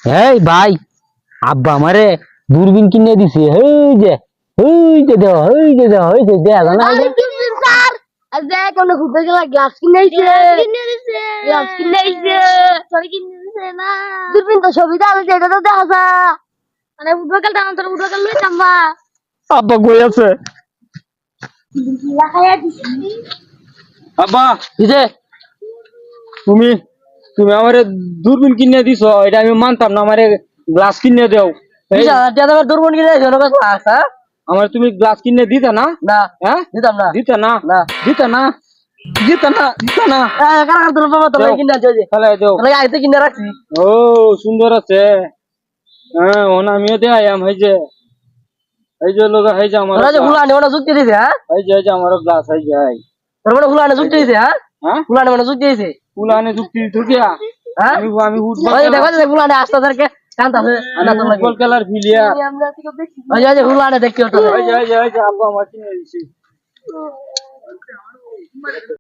এই ভাই, আব্বা আমারে দূরবীন কিনে দিছে। দেখা না আরে কিনছেন স্যার? আর দেখ আমরা ঘুরতে গেলাম গ্লাস কিনে দিছে। সরি কিনে দিছে না। দূরবীন তো ছবিটা আছে এটা তো দেখা যায়। মানে ফুটবল খেলতে আমার তোর ফুটবল খেললে চাম্বা। আব্বা কই আছে? লাগাইয়া দিছি। আব্বা এই যে তুমি তুমি আমারে দূরবীন কিনে দিছো, এটা আমি মানতাম না। আমারে গ্লাস কিনে দাও। এই দূরবীন কিনে ক্লাস হ্যাঁ আমার তুমি গ্লাস কিনে দিতা না? না হ্যাঁ দিতাম না দিতা না? না দিতা না? দিতা না? দিতা না? কারা তোর বাবা তোর দাও। কিনে আছে তাহলে দাও। তোর আইতে কিনে রাখছি ও সুন্দর আছে। হ্যাঁ ওনা আমিও দে আয়াম। এই যে লোক এই যে আমার তোরা যে হুলানে ওটা যুক্তি দিছে হ্যাঁ এই যে আমার গ্লাস এই যে তোর মানে হুলানে যুক্তি দিছে হ্যাঁ হ্যাঁ হুলানে মানে যুক্তি দিছে পুলানে যুক্তি ঢুকিয়া হ্যাঁ আমি ফুটবল ওই দেখো যে হুলানে আসতে থাকে কান্তা আছে না তোর লাগে ফুটবল খেলার ফিলিয়া আমরা থেকে দেখি। ওই যে হুলানে দেখতে ওটা এই যে আব্বা আমার কিনে দিছি।